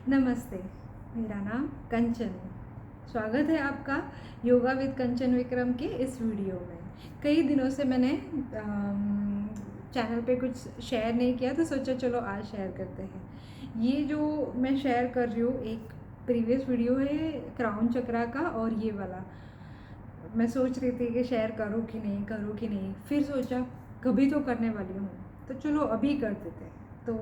नमस्ते, मेरा नाम कंचन है। स्वागत है आपका योगा विद कंचन विक्रम के इस वीडियो में। कई दिनों से मैंने चैनल पे कुछ शेयर नहीं किया, तो सोचा चलो आज शेयर करते हैं। ये जो मैं शेयर कर रही हूँ, एक प्रीवियस वीडियो है क्राउन चक्रा का, और ये वाला मैं सोच रही थी कि शेयर करूँ कि नहीं, फिर सोचा कभी तो करने वाली हूँ, तो चलो अभी कर देते हैं। तो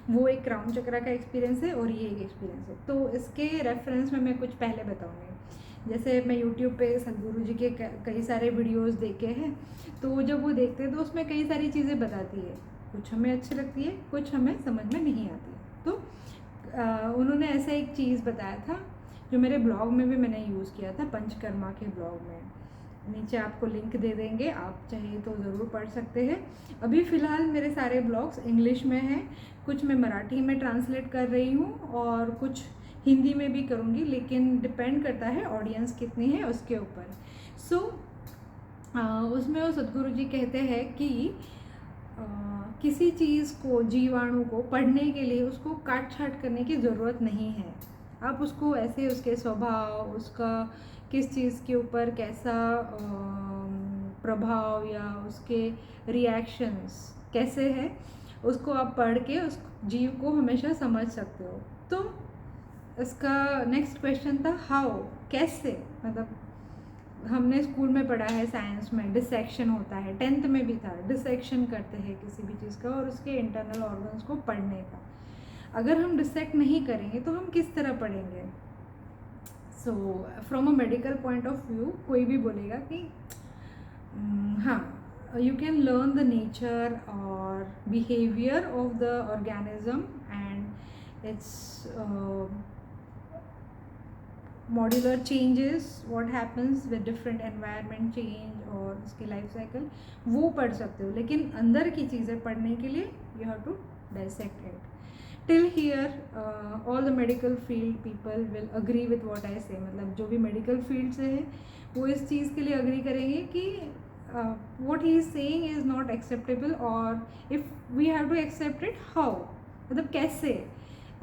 वो एक क्राउन चक्रा का एक्सपीरियंस है और ये एक एक्सपीरियंस है, तो इसके रेफरेंस में मैं कुछ पहले बताऊँगी। जैसे मैं यूट्यूब पे सदगुरु जी के कई सारे वीडियोस देखे हैं, तो जब वो देखते हैं तो उसमें कई सारी चीज़ें बताती है, कुछ हमें अच्छी लगती है, कुछ हमें समझ में नहीं आती है। तो उन्होंने ऐसा एक चीज़ बताया था जो मेरे ब्लॉग में भी मैंने यूज़ किया था, पंचकर्मा के ब्लॉग में। नीचे आपको लिंक दे देंगे, आप चाहिए तो ज़रूर पढ़ सकते हैं। अभी फ़िलहाल मेरे सारे ब्लॉग्स इंग्लिश में हैं, कुछ मैं मराठी में ट्रांसलेट कर रही हूँ और कुछ हिंदी में भी करूँगी, लेकिन डिपेंड करता है ऑडियंस कितनी है उसके ऊपर। सो उसमें वो सदगुरु जी कहते हैं कि किसी चीज़ को, जीवाणु को पढ़ने के लिए उसको काट छाट करने की ज़रूरत नहीं है। आप उसको ऐसे, उसके स्वभाव, उसका किस चीज़ के ऊपर कैसा प्रभाव या उसके रिएक्शंस कैसे है, उसको आप पढ़ के उस जीव को हमेशा समझ सकते हो। तो इसका नेक्स्ट क्वेश्चन था हाउ, कैसे, मतलब हमने स्कूल में पढ़ा है साइंस में डिसेक्शन होता है, 10th में भी था, डिसेक्शन करते हैं किसी भी चीज़ का और उसके इंटरनल ऑर्गन्स को पढ़ने का। अगर हम डिसेक्ट नहीं करेंगे तो हम किस तरह पढ़ेंगे? So from a medical point of view कोई भी बोलेगा कि हाँ, you can learn the nature or behavior of the organism and its modular changes, what happens with different environment change और उसकी लाइफ साइकिल, वो पढ़ सकते हो। लेकिन अंदर की चीज़ें पढ़ने के लिए you have to dissect it. Till here all the medical field people will agree with what I say, मतलब जो भी मेडिकल फील्ड से है वो इस चीज़ के लिए अग्री करेंगे कि what he is saying is not acceptable, और if we have to accept it, how, मतलब कैसे।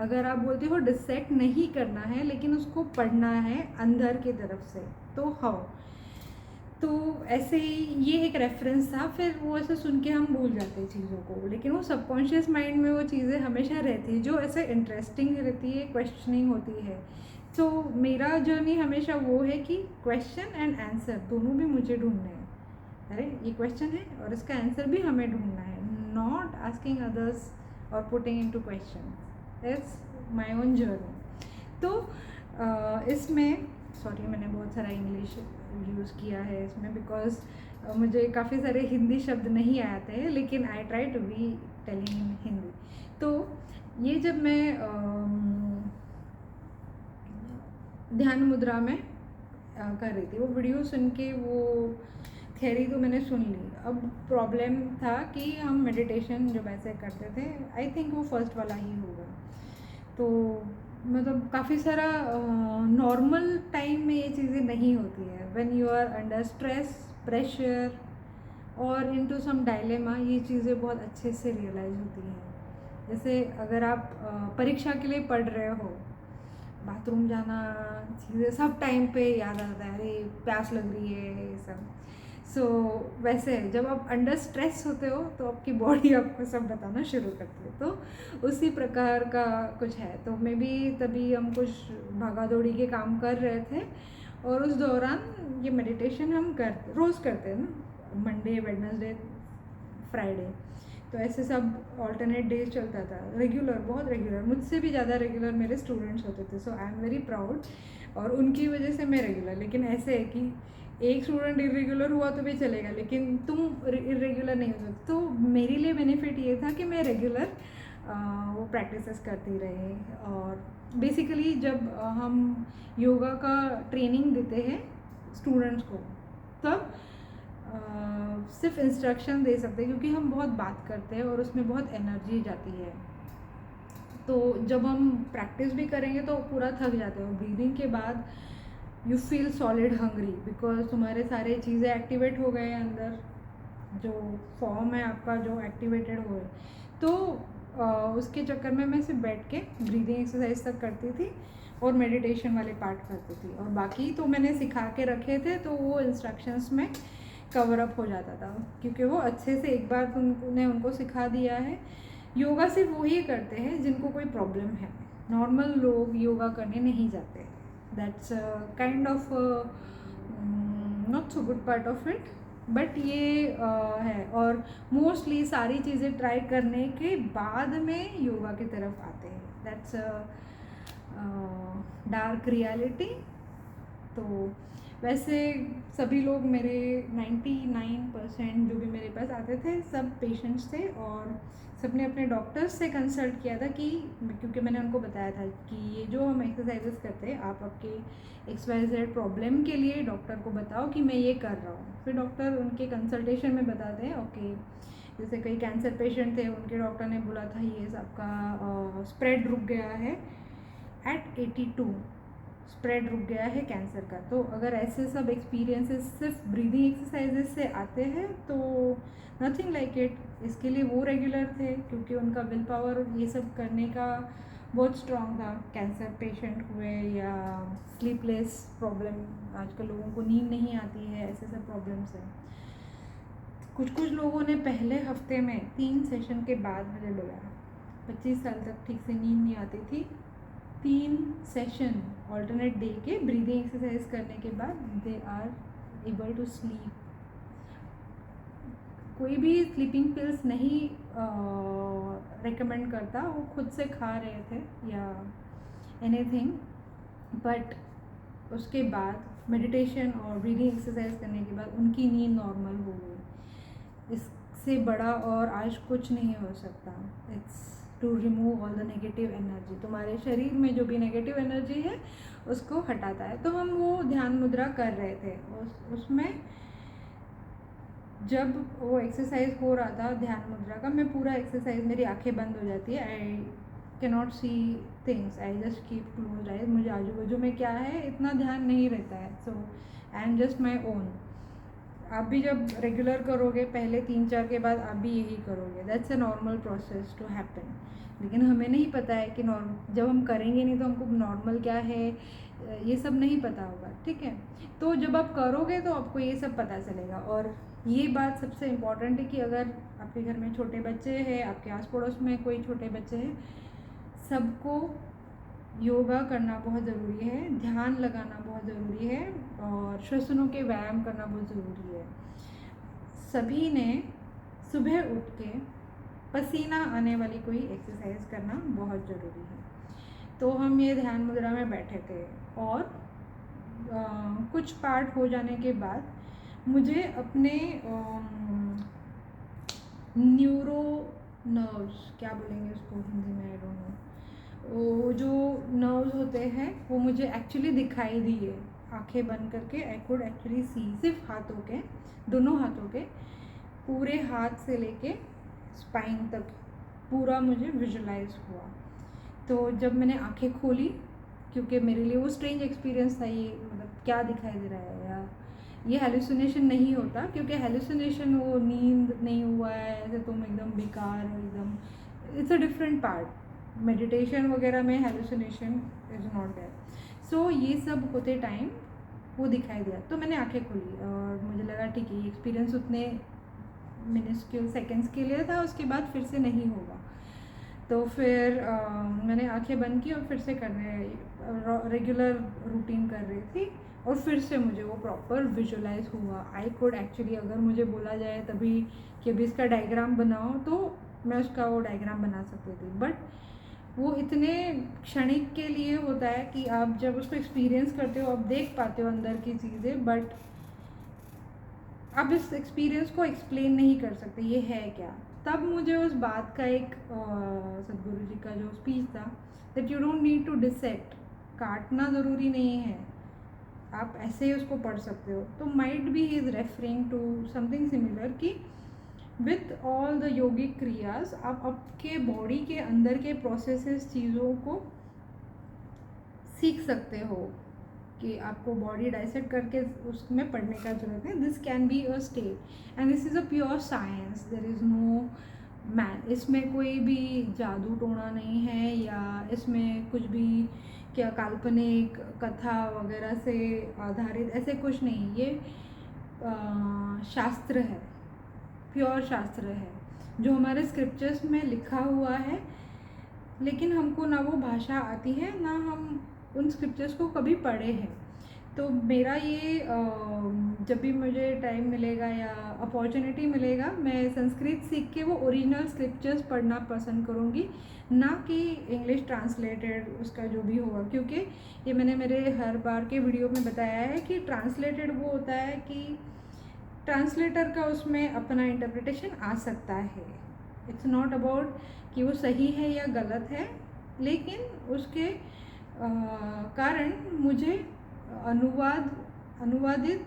अगर आप बोलते हो डिसेक्ट नहीं करना है लेकिन उसको पढ़ना है अंदर की तरफ से, तो हाउ। तो ऐसे ही ये एक रेफरेंस था। फिर वो ऐसे सुन के हम भूल जाते हैं चीज़ों को, लेकिन वो सबकॉन्शियस माइंड में वो चीज़ें हमेशा रहती है जो ऐसे इंटरेस्टिंग रहती है, क्वेश्चनिंग होती है। तो मेरा जर्नी हमेशा वो है कि क्वेश्चन एंड आंसर दोनों भी मुझे ढूंढने हैं। अरे ये क्वेश्चन है और इसका आंसर भी हमें ढूंढना है, नॉट आस्किंग अदर्स और putting into question. It's my own journey. तो इसमें सॉरी, मैंने बहुत सारा इंग्लिश यूज़ किया है इसमें, बिकॉज मुझे काफ़ी सारे हिंदी शब्द नहीं आते हैं, लेकिन I try to be telling in Hindi. तो ये जब मैं ध्यान मुद्रा में कर रही थी, वो वीडियो सुन के, वो थ्योरी तो मैंने सुन ली। अब प्रॉब्लम था कि हम मेडिटेशन जब ऐसे करते थे, आई थिंक वो फर्स्ट वाला ही होगा, तो मतलब काफ़ी सारा नॉर्मल टाइम में ये चीज़ें नहीं होती है। When you are under stress, pressure और इनटू सम डायलेमा, ये चीज़ें बहुत अच्छे से रियलाइज़ होती हैं। जैसे अगर आप परीक्षा के लिए पढ़ रहे हो, बाथरूम जाना, चीज़ें सब टाइम पे याद आता है, अरे प्यास लग रही है, ये सब। सो वैसे जब आप अंडर स्ट्रेस होते हो तो आपकी बॉडी आपको सब बताना शुरू करती है, तो उसी प्रकार का कुछ है। तो मे बी तभी हम कुछ भागा दौड़ी के काम कर रहे थे, और उस दौरान ये मेडिटेशन हम रोज़ करते हैं ना, मंडे, वेडनेसडे, फ्राइडे, तो ऐसे सब ऑल्टरनेट डेज चलता था। रेगुलर, बहुत रेगुलर, मुझसे भी ज़्यादा रेगुलर मेरे स्टूडेंट्स होते थे। सो आई एम वेरी प्राउड, और उनकी वजह से मैं रेगुलर। लेकिन ऐसे है कि एक स्टूडेंट इरेगुलर हुआ तो भी चलेगा, लेकिन तुम इरेगुलर नहीं हो सकते। तो मेरे लिए बेनिफिट ये था कि मैं रेगुलर वो प्रैक्टिसेस करती रही। और बेसिकली जब हम योगा का ट्रेनिंग देते हैं स्टूडेंट्स को, तब सिर्फ इंस्ट्रक्शन दे सकते हैं, क्योंकि हम बहुत बात करते हैं और उसमें बहुत एनर्जी जाती है। तो जब हम प्रैक्टिस भी करेंगे तो पूरा थक जाते हो। ब्रीदिंग के बाद you feel solid hungry, because तुम्हारे सारे चीज़ें एक्टिवेट हो गए अंदर, जो फॉर्म है आपका जो एक्टिवेटेड हो गए। तो उसके चक्कर में मैं सिर्फ बैठ के ब्रीदिंग एक्सरसाइज तक करती थी और मेडिटेशन वाले पार्ट करती थी, और बाकी तो मैंने सिखा के रखे थे, तो वो इंस्ट्रक्शंस में कवर अप हो जाता था, क्योंकि वो अच्छे से एक बार तुमने उनको सिखा दिया है। योगा सिर्फ वही करते हैं जिनको कोई प्रॉब्लम है, नॉर्मल लोग योगा करने नहीं जाते। That's kind of not so good part of it, but ये है। और मोस्टली सारी चीज़ें ट्राई करने के बाद में योगा की तरफ आते हैं। That's dark reality. तो वैसे सभी लोग मेरे 99% जो भी मेरे पास आते थे सब पेशेंट्स थे, और सबने अपने डॉक्टर्स से कंसल्ट किया था कि, क्योंकि मैंने उनको बताया था कि ये जो हम एक्सरसाइजेस करते हैं आप आपके XYZ प्रॉब्लम के लिए डॉक्टर को बताओ कि मैं ये कर रहा हूँ। फिर डॉक्टर उनके कंसल्टेशन में बताते हैं ओके, जैसे कई कैंसर पेशेंट थे, उनके डॉक्टर ने बोला था ये आपका स्प्रेड रुक गया है एट 82, स्प्रेड रुक गया है कैंसर का। तो अगर ऐसे सब एक्सपीरियंसेस सिर्फ ब्रीदिंग एक्सरसाइजेस से आते हैं तो नथिंग लाइक इट। इसके लिए वो रेगुलर थे क्योंकि उनका विल पावर ये सब करने का बहुत स्ट्रॉन्ग था। कैंसर पेशेंट हुए या स्लीपलेस प्रॉब्लम, आजकल लोगों को नींद नहीं आती है, ऐसे सब प्रॉब्लम्स हैं। कुछ लोगों ने पहले हफ्ते में 3 सेशन के बाद मुझे बोला 25 साल तक ठीक से नींद नहीं आती थी, 3 सेशन ऑल्टरनेट डे के ब्रीदिंग एक्सरसाइज करने के बाद they are able to sleep. कोई भी स्लीपिंग पिल्स नहीं रेकमेंड करता, वो खुद से खा रहे थे या एनीथिंग, बट उसके बाद मेडिटेशन और ब्रीदिंग एक्सरसाइज करने के बाद उनकी नींद नॉर्मल हो गई। इससे बड़ा और आज कुछ नहीं हो सकता। It's to remove all the negative energy. तुम्हारे शरीर में जो भी नेगेटिव एनर्जी है उसको हटाता है। तो हम वो ध्यान मुद्रा कर रहे थे, उसमें जब वो एक्सरसाइज हो रहा था ध्यान मुद्रा का, मैं पूरा एक्सरसाइज, मेरी आंखें बंद हो जाती है, I can not see things, I just keep close eyes. मुझे आजू बाजू में क्या है इतना ध्यान नहीं रहता है। So I am just my own. आप भी जब रेगुलर करोगे, पहले 3-4 के बाद आप भी यही करोगे। That's a normal process to happen. लेकिन हमें नहीं पता है कि जब हम करेंगे नहीं तो हमको नॉर्मल क्या है ये सब नहीं पता होगा, ठीक है। तो जब आप करोगे तो आपको ये सब पता चलेगा। और ये बात सबसे इम्पॉर्टेंट है कि अगर आपके घर में छोटे बच्चे हैं, आपके आस पड़ोस में कोई छोटे बच्चे हैं, सबको योगा करना बहुत ज़रूरी है, ध्यान लगाना बहुत ज़रूरी है, और श्वसनों के व्यायाम करना बहुत ज़रूरी है। सभी ने सुबह उठ के पसीना आने वाली कोई एक्सरसाइज करना बहुत ज़रूरी है। तो हम ये ध्यान मुद्रा में बैठे थे, और कुछ पार्ट हो जाने के बाद मुझे अपने न्यूरो नर्व्स, क्या बोलेंगे उसको हिंदी में, आई डोंट नो, वो जो नर्व्स होते हैं वो मुझे एक्चुअली दिखाई दिए आंखें बंद करके। आई कुड एक्चुअली सी, सिर्फ हाथों के, दोनों हाथों के, पूरे हाथ से लेके स्पाइन तक पूरा मुझे विजुलाइज हुआ। तो जब मैंने आंखें खोली, क्योंकि मेरे लिए वो स्ट्रेंज एक्सपीरियंस था, ये मतलब क्या दिखाई दे रहा है, या ये हेलुसिनेशन नहीं होता, क्योंकि हेलुसिनेशन वो नींद नहीं हुआ है ऐसे तुम एकदम बेकार हो एकदम, it's a different part. Meditation वगैरह में हेलुसिनेशन इज नॉट देयर। सो ये सब होते टाइम वो दिखाई दिया, तो मैंने आंखें खोली और मुझे लगा ठीक है, ये एक्सपीरियंस उतने मिनस्क्यूल सेकेंड्स के लिए था, उसके बाद फिर से नहीं होगा। तो फिर मैंने आंखें बंद की और फिर से रेगुलर रूटीन कर रही थी, और फिर से मुझे वो प्रॉपर विजुलाइज हुआ। आई कुड एक्चुअली, अगर मुझे बोला जाए तभी कि अभी इसका डायग्राम बनाओ, तो मैं उसका वो डायग्राम बना सकती थी। बट वो इतने क्षणिक के लिए होता है कि आप जब उसको एक्सपीरियंस करते हो आप देख पाते हो अंदर की चीज़ें, बट आप इस एक्सपीरियंस को एक्सप्लेन नहीं कर सकते ये है क्या। तब मुझे उस बात का एक सदगुरु जी का जो स्पीच था, that you don't need to dissect, काटना ज़रूरी नहीं है, आप ऐसे ही उसको पढ़ सकते हो। तो might be is referring to something similar कि with all the yogic kriyas आप आपके बॉडी के अंदर के प्रोसेसेस चीज़ों को सीख सकते हो, कि आपको बॉडी डाइसेक्ट करके उसमें पढ़ने का जरूरत है। This can be a state and this is a pure science, there is no इसमें कोई भी जादू टोना नहीं है या इसमें कुछ भी क्या काल्पनिक कथा वगैरह से आधारित ऐसे कुछ नहीं। ये शास्त्र है, प्योर शास्त्र है जो हमारे स्क्रिप्चर्स में लिखा हुआ है, लेकिन हमको ना वो भाषा आती है ना हम उन स्क्रिप्चर्स को कभी पढ़े हैं। तो मेरा ये जब भी मुझे टाइम मिलेगा या अपॉर्चुनिटी मिलेगा, मैं संस्कृत सीख के वो ओरिजिनल स्क्रिप्चर्स पढ़ना पसंद करूँगी, ना कि इंग्लिश ट्रांसलेटेड उसका जो भी होगा। क्योंकि ये मैंने मेरे हर बार के वीडियो में बताया है कि ट्रांसलेटेड वो होता है कि ट्रांसलेटर का उसमें अपना इंटरप्रिटेशन आ सकता है। इट्स नॉट अबाउट कि वो सही है या गलत है, लेकिन उसके कारण मुझे अनुवादित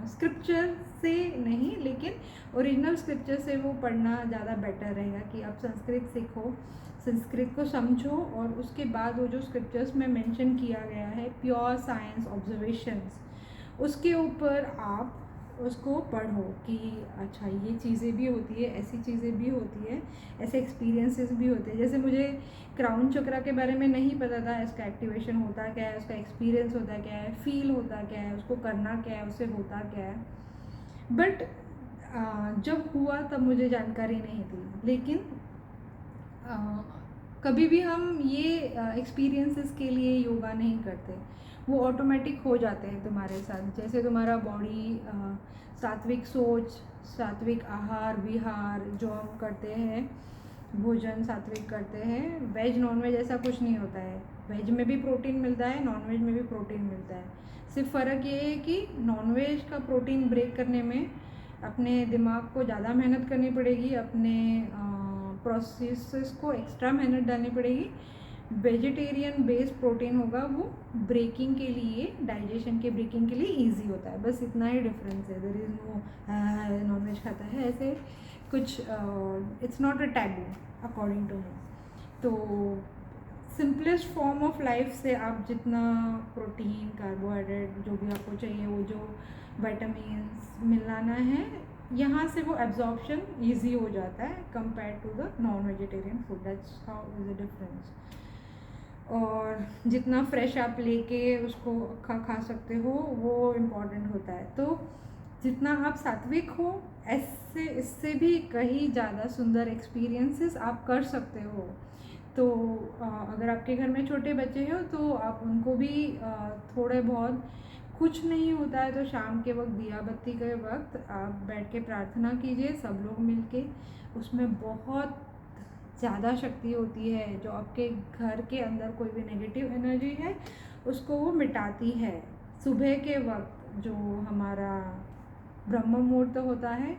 स्क्रिप्चर से नहीं, लेकिन ओरिजिनल स्क्रिप्चर से वो पढ़ना ज़्यादा बेटर रहेगा कि आप संस्कृत सीखो, संस्कृत को समझो और उसके बाद वो जो स्क्रिप्चर्स में मेंशन किया गया है प्योर साइंस ऑब्जर्वेशंस, उसके ऊपर आप उसको पढ़ो कि अच्छा ये चीज़ें भी होती है, ऐसी चीज़ें भी होती है, ऐसे एक्सपीरियंसेस भी होते हैं। जैसे मुझे क्राउन चक्रा के बारे में नहीं पता था, इसका एक्टिवेशन होता क्या है, उसका एक्सपीरियंस होता क्या है, फील होता क्या है, उसको करना क्या है, उससे होता क्या है। बट जब हुआ तब मुझे जानकारी नहीं थी। लेकिन कभी भी हम ये एक्सपीरियंसेस के लिए योगा नहीं करते, वो ऑटोमेटिक हो जाते हैं तुम्हारे साथ। जैसे तुम्हारा बॉडी सात्विक सोच, सात्विक आहार विहार जो हम करते हैं, भोजन सात्विक करते हैं, वेज नॉन वेज ऐसा कुछ नहीं होता है। वेज में भी प्रोटीन मिलता है, नॉन वेज में भी प्रोटीन मिलता है। सिर्फ फ़र्क ये है कि नॉन वेज का प्रोटीन ब्रेक करने में अपने दिमाग को ज़्यादा मेहनत करनी पड़ेगी, अपने प्रोसेसेस को एक्स्ट्रा मेहनत डालनी पड़ेगी। वेजिटेरियन बेस्ड प्रोटीन होगा, वो ब्रेकिंग के लिए, डाइजेशन के ब्रेकिंग के लिए इजी होता है, बस इतना ही डिफरेंस है। There is no non veg खाता है ऐसे कुछ, it's not a taboo according to me. तो सिंपलेस्ट फॉर्म ऑफ लाइफ से आप जितना प्रोटीन कार्बोहाइड्रेट जो भी आपको चाहिए, वो जो विटामिन्स मिलाना है, यहाँ से वो एब्जॉर्प्शन ईजी हो जाता है compare to the non vegetarian food. That's how is the difference. और जितना फ्रेश आप लेके उसको खा सकते हो वो इम्पॉर्टेंट होता है। तो जितना आप सात्विक हो, ऐसे इससे भी कहीं ज़्यादा सुंदर एक्सपीरियंसेस आप कर सकते हो। तो अगर आपके घर में छोटे बच्चे हो तो आप उनको भी थोड़े बहुत, कुछ नहीं होता है तो शाम के वक्त दिया बत्ती के वक्त आप बैठ के प्रार्थना कीजिए सब लोग मिलके। उसमें बहुत ज़्यादा शक्ति होती है, जो आपके घर के अंदर कोई भी नेगेटिव एनर्जी है उसको वो मिटाती है। सुबह के वक्त जो हमारा ब्रह्म मुहूर्त होता है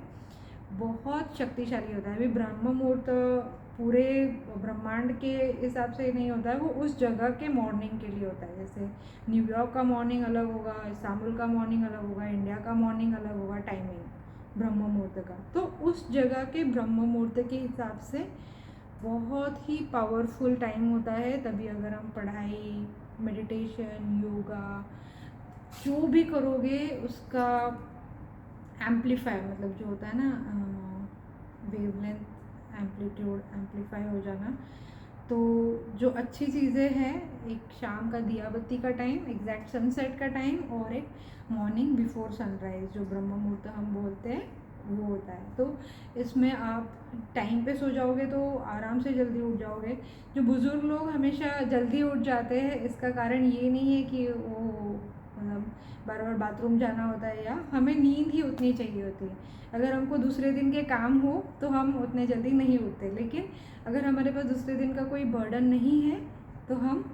बहुत शक्तिशाली होता है। अभी ब्रह्म मुहूर्त पूरे ब्रह्मांड के हिसाब से नहीं होता है, वो उस जगह के मॉर्निंग के लिए होता है। जैसे न्यूयॉर्क का मॉर्निंग अलग होगा, इस्तांबुल का मॉर्निंग अलग होगा, इंडिया का मॉर्निंग अलग होगा, टाइमिंग ब्रह्म मुहूर्त का। तो उस जगह के ब्रह्म मुहूर्त के हिसाब से बहुत ही पावरफुल टाइम होता है। तभी अगर हम पढ़ाई, मेडिटेशन, योगा जो भी करोगे उसका एम्पलीफाई, मतलब जो होता है ना वेवलेंथ, एम्पलीट्यूड एम्पलीफाई हो जाना। तो जो अच्छी चीज़ें हैं, एक शाम का दिया बत्ती का टाइम, एग्जैक्ट सनसेट का टाइम, और एक मॉर्निंग बिफोर सनराइज़ जो ब्रह्म मुहूर्त हम बोलते हैं वो होता है। तो इसमें आप टाइम पे सो जाओगे तो आराम से जल्दी उठ जाओगे। जो बुज़ुर्ग लोग हमेशा जल्दी उठ जाते हैं, इसका कारण ये नहीं है कि वो मतलब बार बार बाथरूम जाना होता है, या हमें नींद ही उतनी चाहिए होती है। अगर हमको दूसरे दिन के काम हो तो हम उतने जल्दी नहीं उठते, लेकिन अगर हमारे पास दूसरे दिन का कोई बर्डन नहीं है तो हम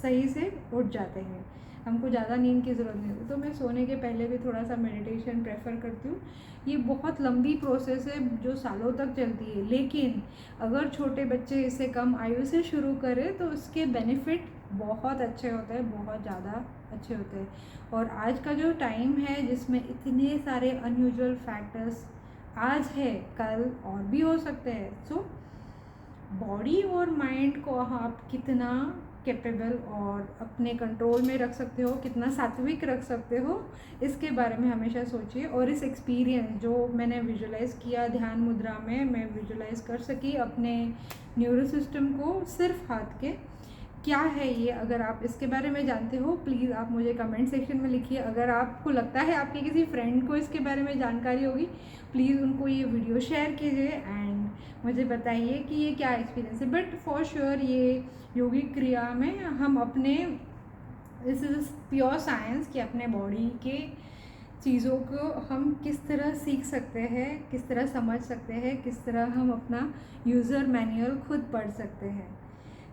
सही से उठ जाते हैं, हमको ज़्यादा नींद की ज़रूरत नहीं होती। तो मैं सोने के पहले भी थोड़ा सा मेडिटेशन प्रेफर करती हूँ। ये बहुत लंबी प्रोसेस है जो सालों तक चलती है, लेकिन अगर छोटे बच्चे इसे कम आयु से शुरू करें तो उसके बेनिफिट बहुत अच्छे होते हैं, बहुत ज़्यादा अच्छे होते हैं। और आज का जो टाइम है जिसमें इतने सारे अनयूजुअल फैक्टर्स आज है, कल और भी हो सकते हैं। सो बॉडी और माइंड को आप कितना कैपेबल और अपने कंट्रोल में रख सकते हो, कितना सात्विक रख सकते हो, इसके बारे में हमेशा सोचिए। और इस एक्सपीरियंस जो मैंने विजुलाइज़ किया ध्यान मुद्रा में, मैं विजुलाइज़ कर सकी अपने न्यूरो सिस्टम को सिर्फ हाथ के। क्या है ये, अगर आप इसके बारे में जानते हो प्लीज़ आप मुझे कमेंट सेक्शन में लिखिए। अगर आपको लगता है आपके किसी फ्रेंड को इसके बारे में जानकारी होगी, प्लीज़ उनको ये वीडियो शेयर कीजिए एंड मुझे बताइए कि ये क्या एक्सपीरियंस है। बट फॉर श्योर ये योगिक क्रिया में हम अपने, दिस इज़ प्योर साइंस कि अपने बॉडी के चीज़ों को हम किस तरह सीख सकते हैं, किस तरह समझ सकते हैं, किस तरह हम अपना यूज़र मैनुअल खुद पढ़ सकते हैं।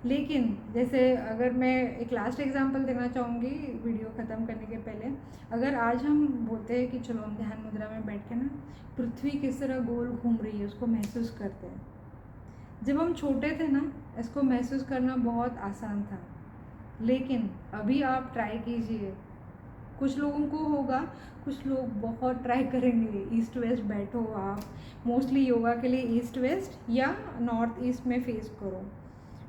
लेकिन जैसे अगर मैं एक लास्ट एग्जांपल देना चाहूँगी वीडियो ख़त्म करने के पहले, अगर आज हम बोलते हैं कि चलो हम ध्यान मुद्रा में बैठ के ना पृथ्वी किस तरह गोल घूम रही है उसको महसूस करते हैं। जब हम छोटे थे ना, इसको महसूस करना बहुत आसान था, लेकिन अभी आप ट्राई कीजिए। कुछ लोगों को होगा, कुछ लोग बहुत ट्राई करेंगे। ईस्ट वेस्ट बैठो आप, मोस्टली योगा के लिए ईस्ट वेस्ट या नॉर्थ ईस्ट में फेस करो,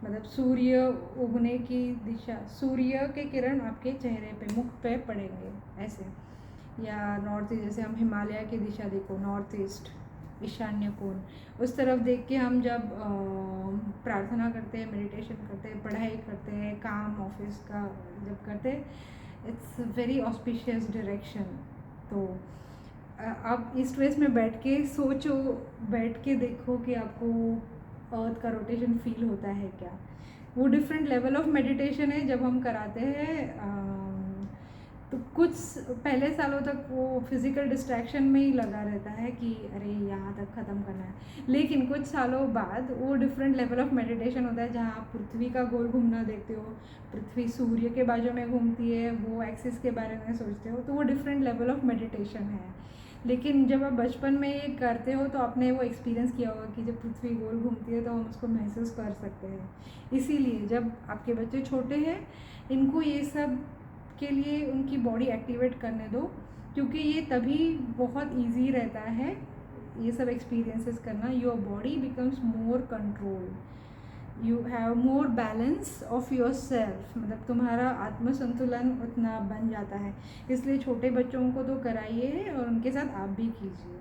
मतलब सूर्य उगने की दिशा, सूर्य के किरण आपके चेहरे पे, मुख पे पड़ेंगे ऐसे। या नॉर्थ ईस्ट, जैसे हम हिमालय की दिशा देखो, नॉर्थ ईस्ट, ईशान्य कोण, उस तरफ देख के हम जब प्रार्थना करते हैं, मेडिटेशन करते हैं, पढ़ाई करते हैं, काम ऑफिस का जब करते हैं, इट्स वेरी ऑस्पिशियस डायरेक्शन। तो आप ईस्ट वेस्ट में बैठ के सोचो, बैठ के देखो कि आपको अर्थ का रोटेशन फील होता है क्या। वो डिफरेंट लेवल ऑफ मेडिटेशन है जब हम कराते हैं। तो कुछ पहले सालों तक वो फिज़िकल डिस्ट्रैक्शन में ही लगा रहता है कि अरे यहाँ तक ख़त्म करना है, लेकिन कुछ सालों बाद वो डिफरेंट लेवल ऑफ मेडिटेशन होता है जहाँ आप पृथ्वी का गोल घूमना देखते हो, पृथ्वी सूर्य के बाजू में घूमती है, वो एक्सिस के बारे में सोचते हो, तो वो डिफरेंट लेवल ऑफ मेडिटेशन है। लेकिन जब आप बचपन में ये करते हो तो आपने वो एक्सपीरियंस किया होगा कि जब पृथ्वी गोल घूमती है तो हम उसको महसूस कर सकते हैं। इसीलिए जब आपके बच्चे छोटे हैं, इनको ये सब के लिए उनकी बॉडी एक्टिवेट करने दो, क्योंकि ये तभी बहुत इजी रहता है ये सब एक्सपीरियंसेस करना। Your body becomes more control, you have more balance of your self, मतलब तुम्हारा आत्मसंतुलन उतना बन जाता है। इसलिए छोटे बच्चों को तो कराइए और उनके साथ आप भी कीजिए।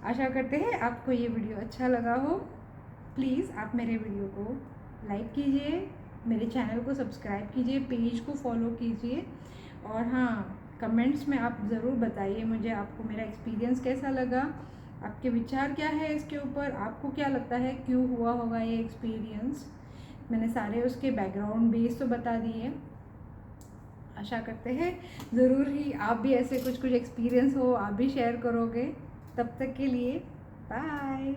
आशा करते हैं आपको ये वीडियो अच्छा लगा हो। प्लीज़ आप मेरे वीडियो को लाइक कीजिए, मेरे चैनल को सब्सक्राइब कीजिए, पेज को फॉलो कीजिए, और हाँ, कमेंट्स में आप ज़रूर बताइए मुझे आपको मेरा एक्सपीरियंस कैसा लगा, आपके विचार क्या है इसके ऊपर, आपको क्या लगता है क्यों हुआ होगा ये एक्सपीरियंस। मैंने सारे उसके बैकग्राउंड बेस तो बता दिए। आशा करते हैं ज़रूर ही आप भी ऐसे कुछ एक्सपीरियंस हो, आप भी शेयर करोगे। तब तक के लिए बाय।